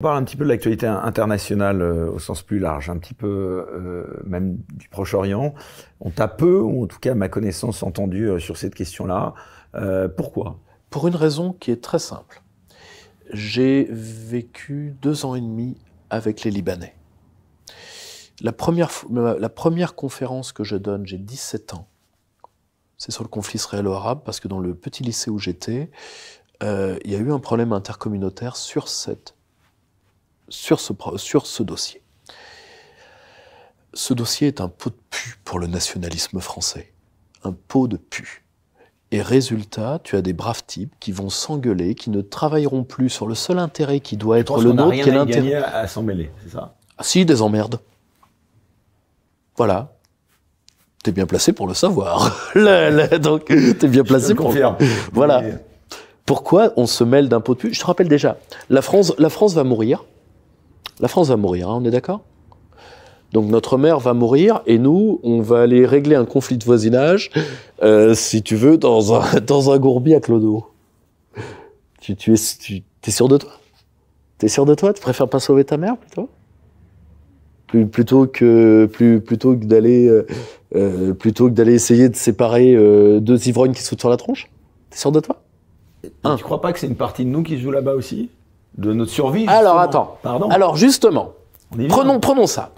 On parle un petit peu de l'actualité internationale au sens plus large, un petit peu même du Proche-Orient. On t'a peu, ou en tout cas à ma connaissance, entendu sur cette question-là. Pourquoi? Pour une raison qui est très simple. J'ai vécu 2 ans et demi avec les Libanais. La première conférence que je donne, j'ai 17 ans, c'est sur le conflit israélo-arabe, parce que dans le petit lycée où j'étais, il y a eu un problème intercommunautaire sur ce dossier. Ce dossier est un pot de pu pour le nationalisme français. Un pot de pu. Et résultat, tu as des braves types qui vont s'engueuler, qui ne travailleront plus sur le seul intérêt qui doit être le nôtre, qui est l'intérêt. À s'en mêler, c'est ça? Ah si, des emmerdes. Voilà. T'es bien placé pour le savoir. Donc, t'es bien placé pour le... Voilà. Mais... Pourquoi on se mêle d'un pot de pu? Je te rappelle déjà, la France va mourir. La France va mourir, hein, on est d'accord? Donc notre mère va mourir et nous, on va aller régler un conflit de voisinage, si tu veux, dans un gourbi à Clodo. T'es sûr de toi? T'es sûr de toi? Tu préfères pas sauver ta mère plutôt? Plutôt que d'aller essayer de séparer 2 ivrognes qui sautent sur la tronche? T'es sûr de toi? Tu crois pas que c'est une partie de nous qui se joue là-bas aussi? De notre survie? Justement. Alors attends. Pardon. Alors justement, prenons ça.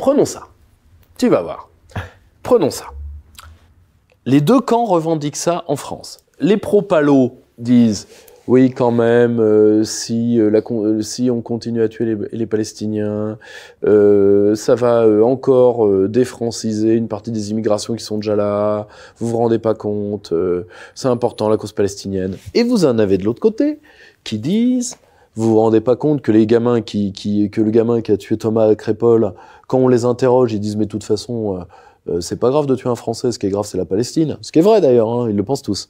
Tu vas voir. Prenons ça. Les 2 camps revendiquent ça en France. Les pro-palos disent oui quand même, si on continue à tuer les Palestiniens, ça va encore défranciser une partie des immigrations qui sont déjà là. Vous vous rendez pas compte, c'est important la cause palestinienne. Et vous en avez de l'autre côté qui disent vous vous rendez pas compte que le gamin qui a tué Thomas Crépol, quand on les interroge, ils disent mais de toute façon c'est pas grave de tuer un Français, ce qui est grave c'est la Palestine. Ce qui est vrai d'ailleurs, hein, ils le pensent tous.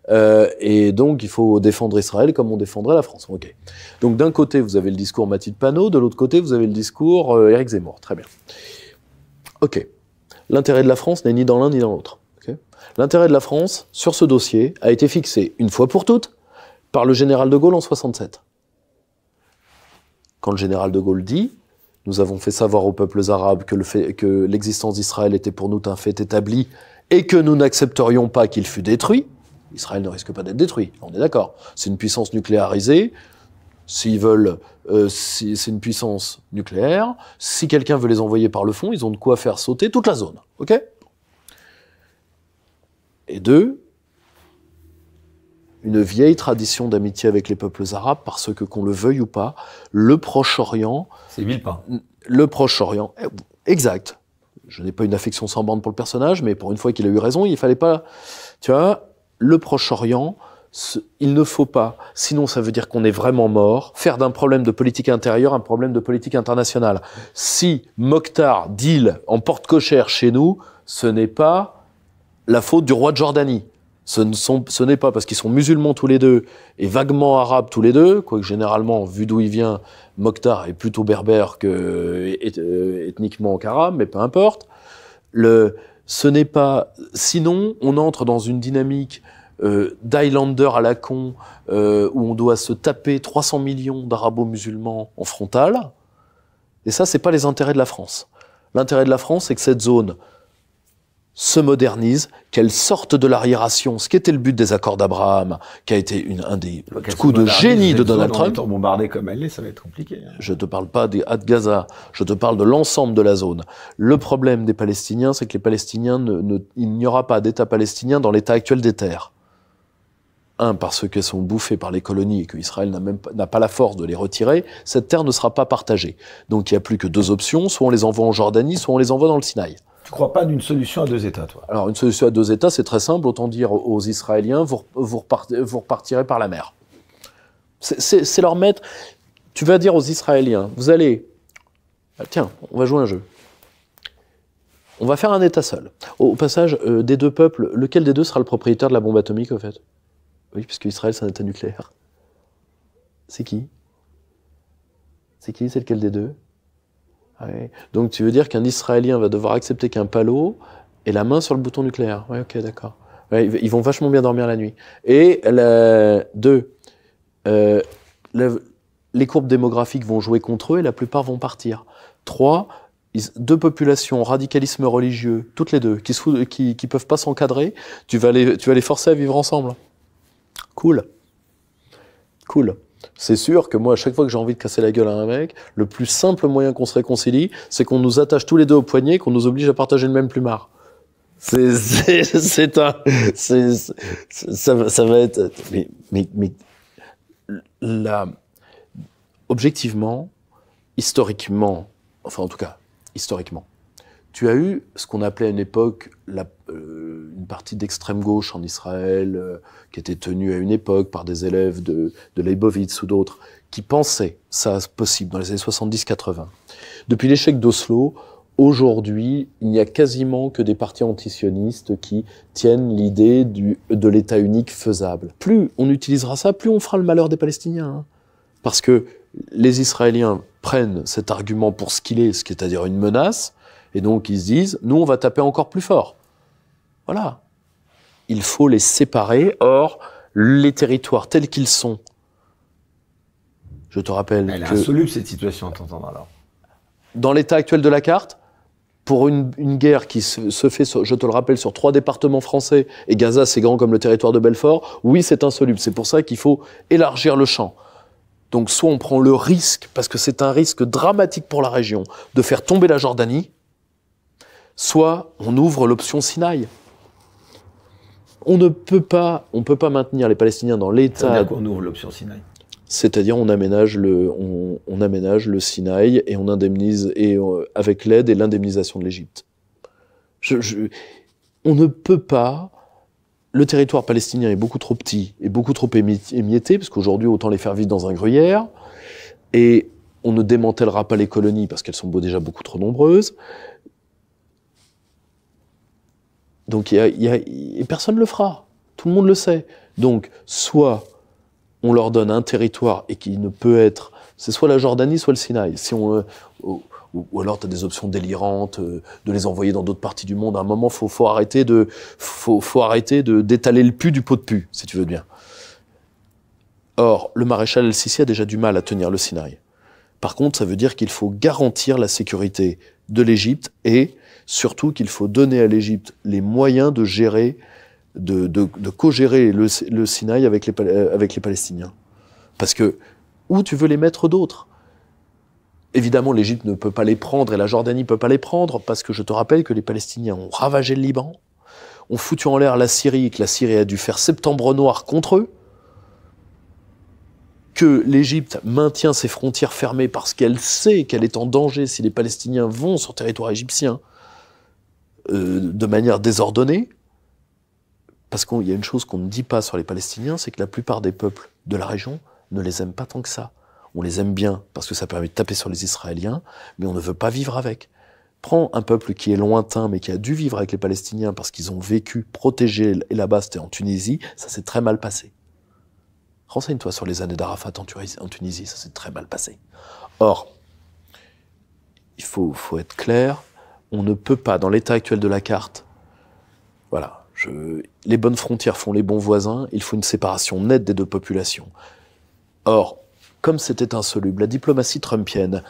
Et donc il faut défendre Israël comme on défendrait la France. Okay. Donc d'un côté vous avez le discours Mathilde Panot, de l'autre côté vous avez le discours Éric Zemmour. Très bien. Ok. L'intérêt de la France n'est ni dans l'un ni dans l'autre. Okay. L'intérêt de la France sur ce dossier a été fixé une fois pour toutes par le général de Gaulle en 67. Quand le général de Gaulle dit « Nous avons fait savoir aux peuples arabes que l'existence d'Israël était pour nous un fait établi et que nous n'accepterions pas qu'il fût détruit », Israël ne risque pas d'être détruit, on est d'accord. C'est une puissance nucléarisée, s'ils veulent, c'est une puissance nucléaire, si quelqu'un veut les envoyer par le fond, ils ont de quoi faire sauter toute la zone, ok? Et 2, une vieille tradition d'amitié avec les peuples arabes, parce que, qu'on le veuille ou pas, le Proche-Orient... C'est Villepin. Le Proche-Orient, exact. Je n'ai pas une affection sans borne pour le personnage, mais pour une fois qu'il a eu raison, il fallait pas... Tu vois, le Proche-Orient, il ne faut pas, sinon ça veut dire qu'on est vraiment mort, faire d'un problème de politique intérieure un problème de politique internationale. Si Mokhtar deal en porte-cochère chez nous, ce n'est pas la faute du roi de Jordanie. Ce n'est pas parce qu'ils sont musulmans tous les deux et vaguement arabes tous les deux, quoique généralement, vu d'où il vient, Mokhtar est plutôt berbère que ethniquement qu'arabe, mais peu importe. Ce n'est pas... Sinon, on entre dans une dynamique d'Highlander à la con, où on doit se taper 300 millions d'arabo-musulmans en frontal. Et ça, c'est pas les intérêts de la France. L'intérêt de la France, c'est que cette zone se modernise, qu'elle sorte de l'arriération, ce qui était le but des accords d'Abraham, qui a été un des coups de génie de Donald Trump. Bombardée comme elle est, ça va être compliqué. Je te parle pas des Had Gaza, je te parle de l'ensemble de la zone. Le problème des Palestiniens, c'est que les Palestiniens, il n'y aura pas d'État palestinien dans l'état actuel des terres. Parce qu'elles sont bouffées par les colonies et qu'Israël n'a pas la force de les retirer, cette terre ne sera pas partagée. Donc il n'y a plus que 2 options, soit on les envoie en Jordanie, soit on les envoie dans le Sinaï. Tu crois pas d'une solution à 2 États, toi? Alors, une solution à 2 États, c'est très simple. Autant dire aux Israéliens, vous repartirez par la mer. C'est leur mettre... Tu vas dire aux Israéliens, vous allez... Tiens, on va jouer un jeu. On va faire un État seul. Au passage, des 2 peuples, lequel des 2 sera le propriétaire de la bombe atomique, au fait? Oui, puisque Israël, c'est un État nucléaire. C'est qui? C'est qui? C'est lequel des 2? Ouais. Donc tu veux dire qu'un Israélien va devoir accepter qu'un palo ait la main sur le bouton nucléaire. Oui, ok, d'accord. Ouais, ils vont vachement bien dormir la nuit. Et 2, les courbes démographiques vont jouer contre eux et la plupart vont partir. 3, deux populations, radicalisme religieux, toutes les deux, qui peuvent pas s'encadrer, tu vas les forcer à vivre ensemble. Cool. Cool. C'est sûr que moi, à chaque fois que j'ai envie de casser la gueule à un mec, le plus simple moyen qu'on se réconcilie, c'est qu'on nous attache tous les deux au poignet, qu'on nous oblige à partager le même plumard. Ça va être, mais là, objectivement, historiquement, enfin en tout cas, historiquement, tu as eu ce qu'on appelait à une époque une partie d'extrême gauche en Israël, qui était tenue à une époque par des élèves de Leibovitz ou d'autres, qui pensaient ça possible dans les années 70-80. Depuis l'échec d'Oslo, aujourd'hui, il n'y a quasiment que des partis antisionistes qui tiennent l'idée de l'État unique faisable. Plus on utilisera ça, plus on fera le malheur des Palestiniens. Hein. Parce que les Israéliens prennent cet argument pour ce qu'il est, c'est-à-dire une menace, et donc ils se disent, nous on va taper encore plus fort. Voilà. Il faut les séparer, or les territoires tels qu'ils sont, je te rappelle Elle est insoluble cette situation, t'entends alors. Dans l'état actuel de la carte, pour une guerre qui se fait, je te le rappelle, sur 3 départements français, et Gaza c'est grand comme le territoire de Belfort, oui c'est insoluble, c'est pour ça qu'il faut élargir le champ. Donc soit on prend le risque, parce que c'est un risque dramatique pour la région, de faire tomber la Jordanie, soit on ouvre l'option Sinaï. On ne peut pas maintenir les Palestiniens dans l'état... Ça veut dire qu'on ouvre l'option Sinaï. C'est-à-dire on aménage le Sinaï et on indemnise avec l'aide et l'indemnisation de l'Égypte. On ne peut pas. Le territoire palestinien est beaucoup trop petit et beaucoup trop émietté, parce qu'aujourd'hui autant les faire vivre dans un gruyère. Et on ne démantèlera pas les colonies parce qu'elles sont déjà beaucoup trop nombreuses. Donc et personne ne le fera. Tout le monde le sait. Donc soit on leur donne un territoire et qui ne peut être... C'est soit la Jordanie, soit le Sinaï. Ou alors tu as des options délirantes, de les envoyer dans d'autres parties du monde. À un moment, faut arrêter d'étaler le pu du pot de pu, si tu veux bien. Or, le maréchal El-Sisi a déjà du mal à tenir le Sinaï. Par contre, ça veut dire qu'il faut garantir la sécurité de l'Égypte et surtout qu'il faut donner à l'Égypte les moyens de gérer, de co-gérer le Sinaï avec les Palestiniens. Parce que, où tu veux les mettre d'autres? Évidemment, l'Égypte ne peut pas les prendre et la Jordanie ne peut pas les prendre parce que je te rappelle que les Palestiniens ont ravagé le Liban, ont foutu en l'air la Syrie et que la Syrie a dû faire septembre noir contre eux, que l'Égypte maintient ses frontières fermées parce qu'elle sait qu'elle est en danger si les Palestiniens vont sur territoire égyptien de manière désordonnée. Parce qu'il y a une chose qu'on ne dit pas sur les Palestiniens, c'est que la plupart des peuples de la région ne les aiment pas tant que ça. On les aime bien parce que ça permet de taper sur les Israéliens, mais on ne veut pas vivre avec. Prends un peuple qui est lointain, mais qui a dû vivre avec les Palestiniens parce qu'ils ont vécu, protégés, et là-bas c'était en Tunisie, ça s'est très mal passé. Renseigne-toi sur les années d'Arafat en Tunisie, ça s'est très mal passé. Or, il faut être clair, on ne peut pas, dans l'état actuel de la carte, voilà, les bonnes frontières font les bons voisins, il faut une séparation nette des deux populations. Or, comme c'était insoluble, la diplomatie trumpienne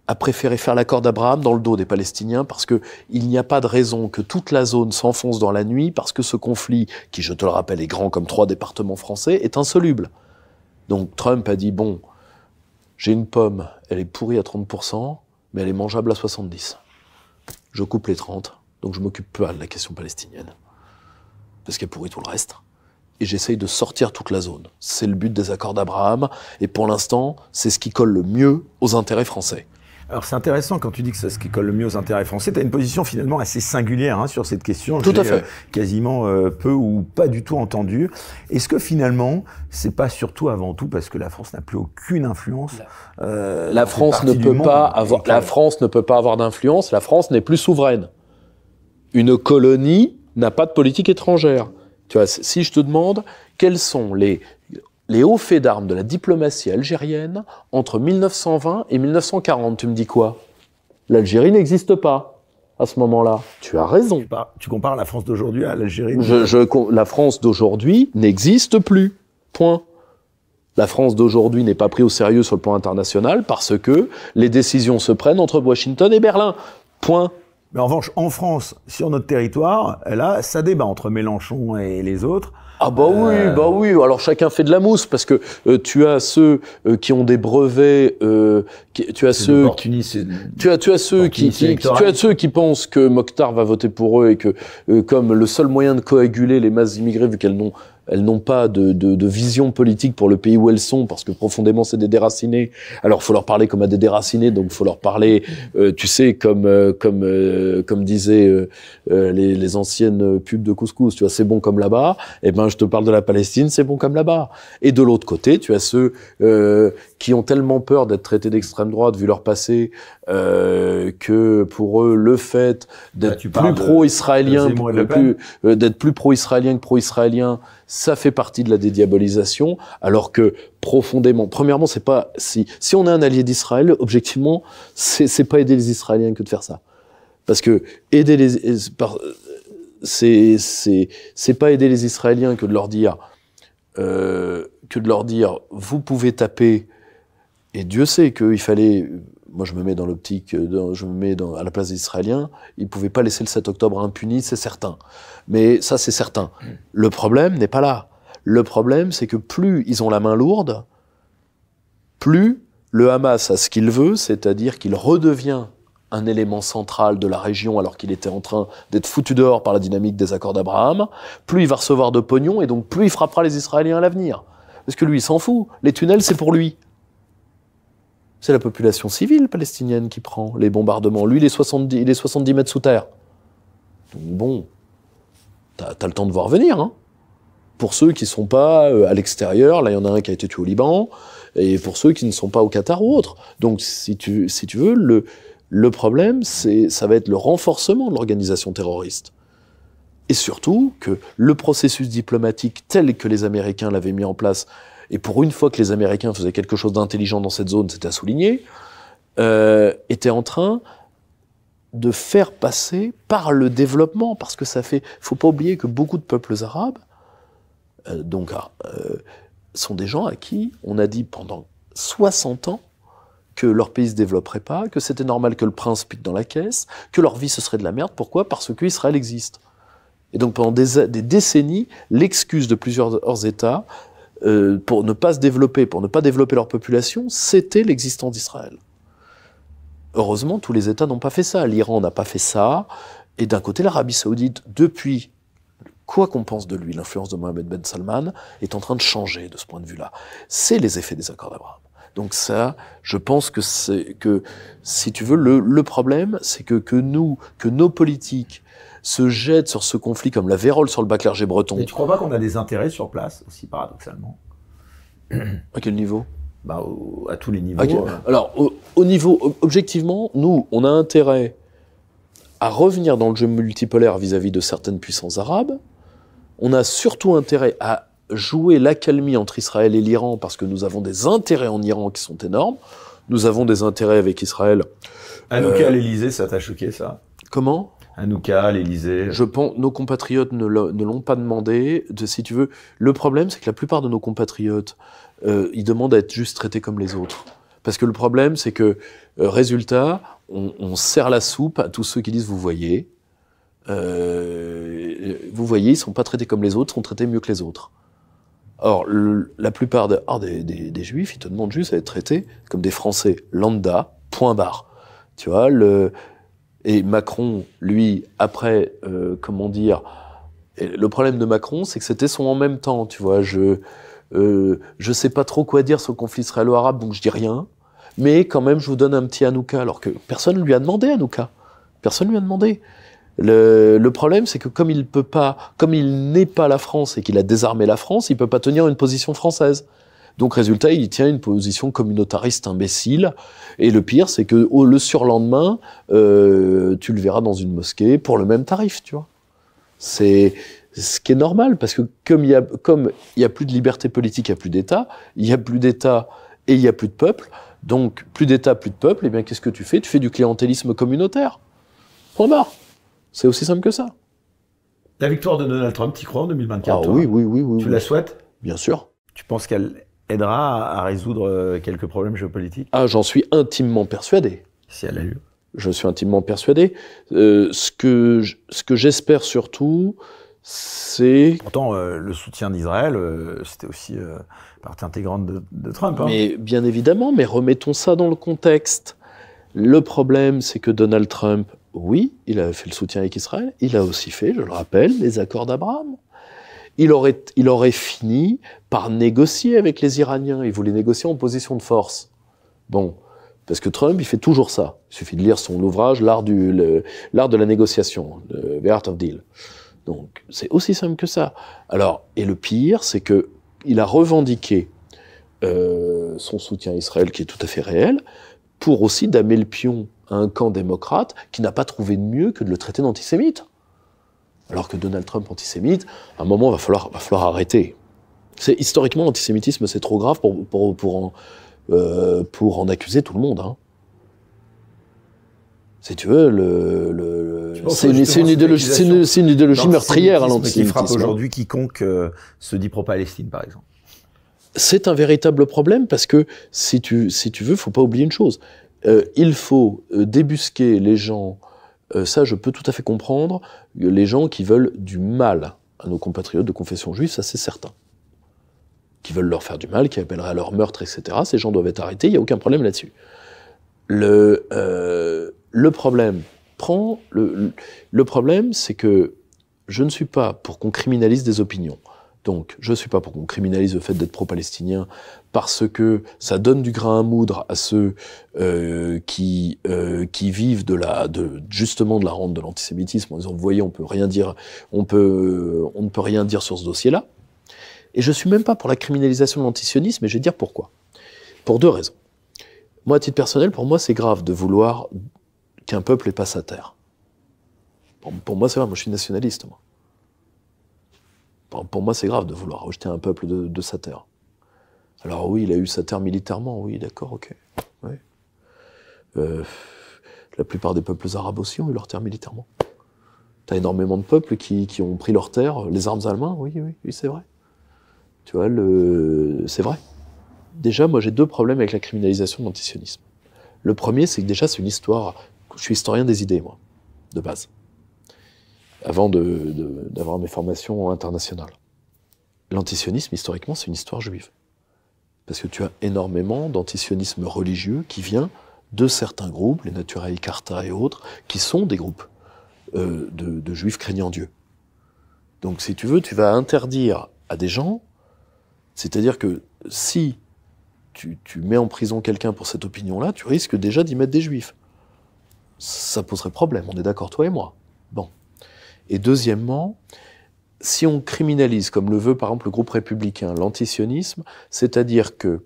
a préféré faire l'accord d'Abraham dans le dos des Palestiniens parce qu'il n'y a pas de raison que toute la zone s'enfonce dans la nuit parce que ce conflit, qui je te le rappelle est grand comme 3 départements français, est insoluble. Donc Trump a dit, bon, j'ai une pomme, elle est pourrie à 30%, mais elle est mangeable à 70%. Je coupe les 30%, donc je m'occupe pas de la question palestinienne. Parce qu'elle pourrit tout le reste. Et j'essaye de sortir toute la zone. C'est le but des accords d'Abraham, et pour l'instant, c'est ce qui colle le mieux aux intérêts français. Alors c'est intéressant quand tu dis que c'est ce qui colle le mieux aux intérêts français. Tu as une position finalement assez singulière sur cette question. Tout à fait. Quasiment peu ou pas du tout entendue. Est-ce que finalement, c'est pas surtout avant tout parce que la France n'a plus aucune influence La France ne peut pas avoir. La France ne peut pas avoir d'influence. La France n'est plus souveraine. Une colonie n'a pas de politique étrangère. Tu vois, si je te demande quels sont les hauts faits d'armes de la diplomatie algérienne entre 1920 et 1940, tu me dis quoi? L'Algérie n'existe pas à ce moment-là. Tu as raison. Tu compares la France d'aujourd'hui à l'Algérie? La France d'aujourd'hui n'existe plus. Point. La France d'aujourd'hui n'est pas prise au sérieux sur le plan international parce que les décisions se prennent entre Washington et Berlin. Point. Mais en revanche, en France, sur notre territoire, là, ça débat entre Mélenchon et les autres. Ah bah oui. Alors chacun fait de la mousse parce que tu as ceux qui ont des brevets, tu as ceux qui pensent que Mokhtar va voter pour eux et que comme le seul moyen de coaguler les masses immigrées, vu qu'elles n'ont pas de vision politique pour le pays où elles sont, parce que profondément c'est des déracinés. Alors faut leur parler comme à des déracinés, donc faut leur parler, tu sais, comme disaient les anciennes pubs de couscous, tu vois, c'est bon comme là-bas. Eh ben je te parle de la Palestine, c'est bon comme là-bas. Et de l'autre côté, tu as ceux qui ont tellement peur d'être traités d'extrême droite vu leur passé, que pour eux le fait d'être plus pro-israélien, d'être plus pro-israélien que pro-israélien, ça fait partie de la dédiabolisation, alors que profondément, premièrement, c'est pas si on est un allié d'Israël, objectivement, c'est pas aider les Israéliens que de faire ça, parce que c'est pas aider les Israéliens que de leur dire vous pouvez taper, et Dieu sait qu'il fallait. Moi, je me mets dans l'optique, à la place des Israéliens, ils pouvaient pas laisser le 7 octobre impuni, c'est certain. Mais ça, c'est certain. Le problème n'est pas là. Le problème, c'est que plus ils ont la main lourde, plus le Hamas a ce qu'il veut, c'est-à-dire qu'il redevient un élément central de la région alors qu'il était en train d'être foutu dehors par la dynamique des accords d'Abraham, plus il va recevoir de pognon et donc plus il frappera les Israéliens à l'avenir. Parce que lui, il s'en fout. Les tunnels, c'est pour lui. C'est la population civile palestinienne qui prend les bombardements. Lui, il est 70 mètres sous terre. Donc bon, t'as le temps de voir venir. Hein. Pour ceux qui ne sont pas à l'extérieur, là, il y en a un qui a été tué au Liban, et pour ceux qui ne sont pas au Qatar ou autre. Donc, si tu veux, le problème, ça va être le renforcement de l'organisation terroriste. Et surtout que le processus diplomatique tel que les Américains l'avaient mis en place, et pour une fois que les Américains faisaient quelque chose d'intelligent dans cette zone, c'était à souligner, était en train de faire passer par le développement, parce que faut pas oublier que beaucoup de peuples arabes, sont des gens à qui on a dit pendant 60 ans que leur pays se développerait pas, que c'était normal que le prince pique dans la caisse, que leur vie ce serait de la merde. Pourquoi ? Parce que Israël existe. Et donc pendant des décennies, l'excuse de plusieurs États pour ne pas se développer, pour ne pas développer leur population, c'était l'existence d'Israël. Heureusement, tous les États n'ont pas fait ça. L'Iran n'a pas fait ça. Et d'un côté, l'Arabie Saoudite, depuis, quoi qu'on pense de lui, l'influence de Mohammed Ben Salman est en train de changer de ce point de vue-là. C'est les effets des accords d'Abraham. Donc ça, je pense que si tu veux, le problème, c'est que nos politiques se jettent sur ce conflit comme la vérole sur le bas clergé breton. Et tu crois pas qu'on a des intérêts sur place, aussi paradoxalement ? À quel niveau ? À tous les niveaux. Okay. Alors, au niveau, objectivement, nous, on a intérêt à revenir dans le jeu multipolaire vis-à-vis de certaines puissances arabes. On a surtout intérêt à jouer l'accalmie entre Israël et l'Iran parce que nous avons des intérêts en Iran qui sont énormes. Nous avons des intérêts avec Israël. Hanouka à l'Élysée, ça t'a choqué, ça ? Comment ? Hanouka à l'Élysée. Je pense, nos compatriotes ne l'ont pas demandé. Si tu veux, le problème, c'est que la plupart de nos compatriotes, ils demandent à être juste traités comme les autres. Parce que le problème, c'est que, résultat, on sert la soupe à tous ceux qui disent, vous voyez, ils sont pas traités comme les autres, sont traités mieux que les autres. Or, la plupart des Juifs, ils te demandent juste à être traités comme des Français lambda, point barre. Tu vois, et Macron, lui, après, et le problème de Macron, c'est que c'était son en même temps, tu vois. Je sais pas trop quoi dire sur le conflit israélo-arabe, donc je dis rien. Mais quand même, je vous donne un petit Hanouka, alors que personne ne lui a demandé Hanouka. Personne ne lui a demandé. Le problème, c'est que comme il n'est pas la France et qu'il a désarmé la France, il peut pas tenir une position française. Donc, résultat, il tient une position communautariste imbécile. Et le pire, c'est que le surlendemain, tu le verras dans une mosquée pour le même tarif, tu vois. C'est ce qui est normal, parce que comme il y a plus de liberté politique, il y a plus d'État, il y a plus d'État et il y a plus de peuple. Donc, plus d'État, plus de peuple, eh bien, qu'est-ce que tu fais ? Tu fais du clientélisme communautaire. Point barre. C'est aussi simple que ça. La victoire de Donald Trump, t'y crois en 2024 ? Ah oui. Tu la souhaites ? Bien sûr. Tu penses qu'elle aidera à résoudre quelques problèmes géopolitiques? Ah, j'en suis intimement persuadé. Si elle a lieu. Je suis intimement persuadé. Ce que j'espère surtout, c'est... Pourtant, le soutien d'Israël, c'était aussi partie intégrante de Trump. Hein. Mais bien évidemment, mais remettons ça dans le contexte. Le problème, c'est que Donald Trump, oui, il a fait le soutien avec Israël, il a aussi fait, je le rappelle, les accords d'Abraham. Il aurait fini par négocier avec les Iraniens. Il voulait négocier en position de force. Bon, parce que Trump, il fait toujours ça. Il suffit de lire son ouvrage, l'art de la négociation, The Art of Deal. Donc, c'est aussi simple que ça. Alors, et le pire, c'est que il a revendiqué son soutien à Israël, qui est tout à fait réel, pour aussi damer le pion à un camp démocrate qui n'a pas trouvé de mieux que de le traiter d'antisémite. Alors que Donald Trump antisémite, à un moment, va falloir arrêter. Historiquement, l'antisémitisme, c'est trop grave pour en accuser tout le monde. Hein. Si tu veux, c'est une idéologie meurtrière, l'antisémitisme. Qui frappe aujourd'hui quiconque se dit pro-Palestine, par exemple. C'est un véritable problème parce que, si tu veux, faut pas oublier une chose. Il faut débusquer les gens, ça je peux tout à fait comprendre, les gens qui veulent du mal à nos compatriotes de confession juive, ça c'est certain. Qui veulent leur faire du mal, qui appelleraient à leur meurtre, etc. Ces gens doivent être arrêtés, il n'y a aucun problème là-dessus. Le problème, le problème, c'est que je ne suis pas pour qu'on criminalise des opinions. Donc, je ne suis pas pour qu'on criminalise le fait d'être pro-palestinien parce que ça donne du grain à moudre à ceux qui vivent justement de la rente de l'antisémitisme en disant, vous voyez, on ne peut rien dire sur ce dossier-là. Et je ne suis même pas pour la criminalisation de l'antisionisme, et je vais dire pourquoi. Pour deux raisons. Moi, à titre personnel, pour moi, c'est grave de vouloir qu'un peuple ait pas sa terre. Pour moi, c'est vrai, moi je suis nationaliste, moi. Pour moi, c'est grave de vouloir rejeter un peuple de sa terre. Alors oui, il a eu sa terre militairement, oui, d'accord, ok. Oui. La plupart des peuples arabes aussi ont eu leur terre militairement. T'as énormément de peuples qui ont pris leur terre, les armes à la main, oui, c'est vrai. Tu vois, c'est vrai. Déjà, moi, j'ai deux problèmes avec la criminalisation de l'antisionisme. Le premier, c'est que déjà, c'est une histoire... Je suis historien des idées, moi, de base. Avant d'avoir mes formations internationales. L'antisionisme, historiquement, c'est une histoire juive. Parce que tu as énormément d'antisionisme religieux qui vient de certains groupes, les Naturei Karta et autres, qui sont des groupes de juifs craignant Dieu. Donc, si tu veux, tu vas interdire à des gens, c'est-à-dire que si tu mets en prison quelqu'un pour cette opinion-là, tu risques déjà d'y mettre des juifs. Ça poserait problème, on est d'accord, toi et moi. Bon. Et deuxièmement, si on criminalise, comme le veut par exemple le groupe républicain, l'antisionisme, c'est-à-dire que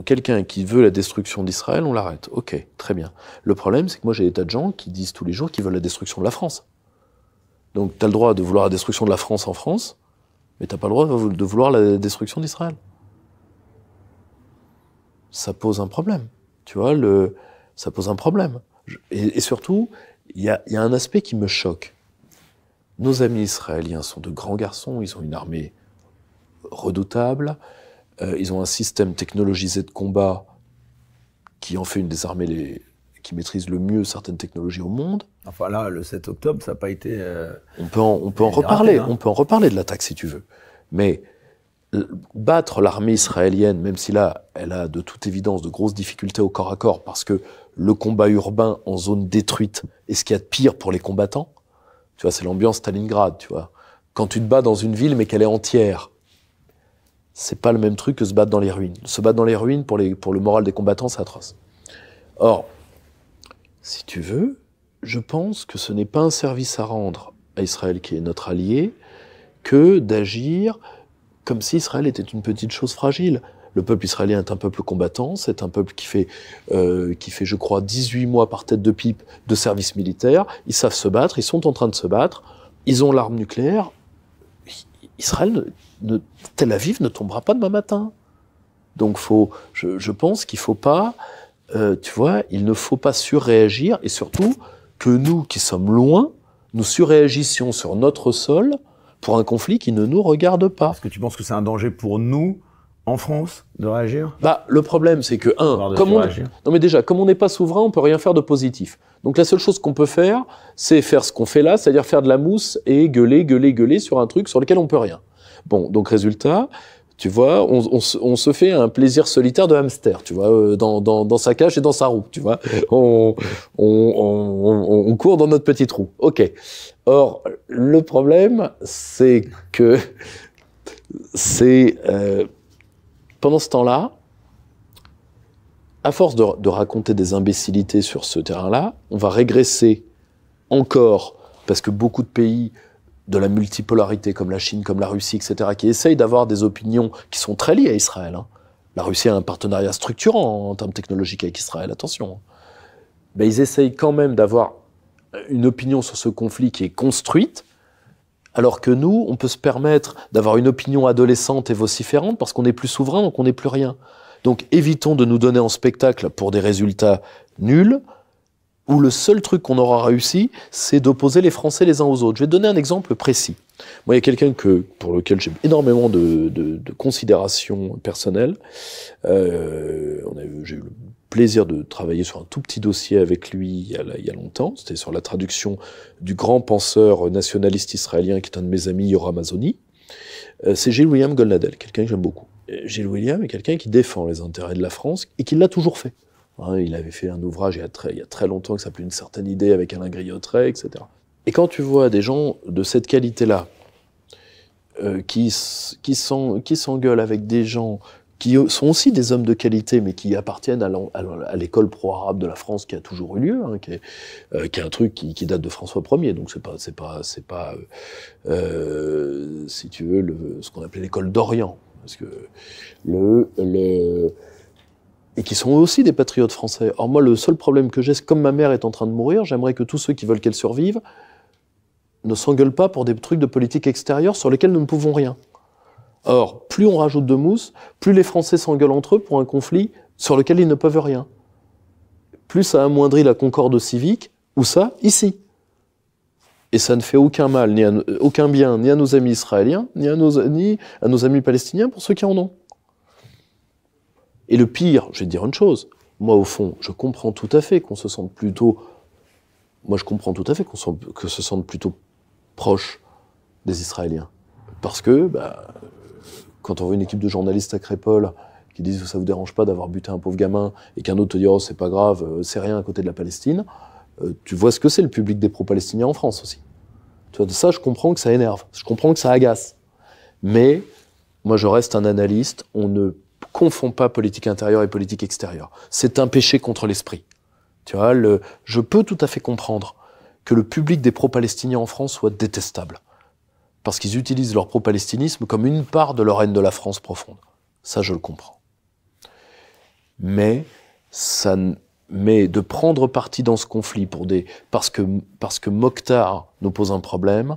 quelqu'un qui veut la destruction d'Israël, on l'arrête. Ok, très bien. Le problème, c'est que moi j'ai des tas de gens qui disent tous les jours qu'ils veulent la destruction de la France. Donc tu as le droit de vouloir la destruction de la France en France, mais tu n'as pas le droit de vouloir la destruction d'Israël. Ça pose un problème. Tu vois, ça pose un problème. Et surtout, il y a un aspect qui me choque. Nos amis israéliens sont de grands garçons, ils ont une armée redoutable, ils ont un système technologisé de combat qui en fait une des armées qui maîtrise le mieux certaines technologies au monde. Enfin là, le 7 octobre, ça n'a pas été... On peut en reparler, hein. On peut en reparler de l'attaque si tu veux. Mais battre l'armée israélienne, même si là, elle a de toute évidence de grosses difficultés au corps à corps, parce que le combat urbain en zone détruite est ce qu'il y a de pire pour les combattants. Tu vois, c'est l'ambiance Stalingrad, tu vois. Quand tu te bats dans une ville, mais qu'elle est entière, c'est pas le même truc que se battre dans les ruines. Se battre dans les ruines, pour le moral des combattants, c'est atroce. Or, si tu veux, je pense que ce n'est pas un service à rendre à Israël, qui est notre allié, que d'agir comme si Israël était une petite chose fragile. Le peuple israélien est un peuple combattant, c'est un peuple qui fait, je crois, 18 mois par tête de pipe de service militaire. Ils savent se battre, ils sont en train de se battre, ils ont l'arme nucléaire. Tel Aviv ne tombera pas demain matin. Donc je pense qu'il ne faut pas, tu vois, il ne faut pas surréagir, et surtout que nous, qui sommes loin, nous surréagissions sur notre sol pour un conflit qui ne nous regarde pas. Est-ce que tu penses que c'est un danger pour nous en France de réagir? Bah, le problème, c'est que, comme on n'est pas souverain, on peut rien faire de positif. Donc la seule chose qu'on peut faire, c'est faire ce qu'on fait là, c'est-à-dire faire de la mousse et gueuler sur un truc sur lequel on peut rien. Bon, donc résultat, tu vois, on se fait un plaisir solitaire de hamster, tu vois, dans sa cage et dans sa roue, tu vois. On court dans notre petit trou. Ok. Or, le problème, c'est que pendant ce temps-là, à force de raconter des imbécilités sur ce terrain-là, on va régresser encore, parce que beaucoup de pays de la multipolarité, comme la Chine, comme la Russie, etc., qui essayent d'avoir des opinions qui sont très liées à Israël. Hein. La Russie a un partenariat structurant en termes technologiques avec Israël, attention. Mais ils essayent quand même d'avoir une opinion sur ce conflit qui est construite, alors que nous, on peut se permettre d'avoir une opinion adolescente et vociférante parce qu'on n'est plus souverain, donc on n'est plus rien. Donc évitons de nous donner en spectacle pour des résultats nuls, où le seul truc qu'on aura réussi, c'est d'opposer les Français les uns aux autres. Je vais te donner un exemple précis. Moi, il y a quelqu'un pour lequel j'ai énormément de considération personnelle. J'ai eu le plaisir de travailler sur un tout petit dossier avec lui il y a longtemps. C'était sur la traduction du grand penseur nationaliste israélien qui est un de mes amis, Yoram Hazony. C'est Gilles William Goldnadel, quelqu'un que j'aime beaucoup. Gilles William est quelqu'un qui défend les intérêts de la France et qui l'a toujours fait. Il avait fait un ouvrage il y a très longtemps qui s'appelait Une certaine idée avec Alain Griottret, etc. Et quand tu vois des gens de cette qualité-là qui s'engueulent avec des gens qui sont aussi des hommes de qualité, mais qui appartiennent à l'école pro-arabe de la France qui a toujours eu lieu, hein, qui est un truc qui date de François Ier, donc c'est pas si tu veux ce qu'on appelait l'école d'Orient, parce que et qui sont aussi des patriotes français. Or moi, le seul problème que j'ai, c'est comme ma mère est en train de mourir, j'aimerais que tous ceux qui veulent qu'elle survive ne s'engueulent pas pour des trucs de politique extérieure sur lesquels nous ne pouvons rien. Or, plus on rajoute de mousse, plus les Français s'engueulent entre eux pour un conflit sur lequel ils ne peuvent rien. Plus ça amoindrit la concorde civique, ou ça, ici. Et ça ne fait aucun mal, aucun bien, ni à nos amis israéliens, ni à nos amis palestiniens, pour ceux qui en ont. Et le pire, je vais te dire une chose, moi au fond, je comprends tout à fait qu'on se sente plutôt... Moi je comprends tout à fait que se sente plutôt proche des Israéliens. Parce que, quand on voit une équipe de journalistes à Crépol qui disent « ça vous dérange pas d'avoir buté un pauvre gamin » et qu'un autre te dit « oh c'est pas grave, c'est rien à côté de la Palestine », tu vois ce que c'est le public des pro-palestiniens en France aussi. Tu vois, de ça je comprends que ça énerve, je comprends que ça agace. Mais moi je reste un analyste, on ne confond pas politique intérieure et politique extérieure. C'est un péché contre l'esprit. Tu vois, je peux tout à fait comprendre que le public des pro-palestiniens en France soit détestable. Parce qu'ils utilisent leur pro-palestinisme comme une part de leur haine de la France profonde. Ça, je le comprends. Mais de prendre parti dans ce conflit parce que Mokhtar nous pose un problème,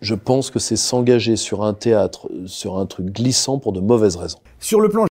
je pense que c'est s'engager sur un théâtre, sur un truc glissant pour de mauvaises raisons. Sur le plan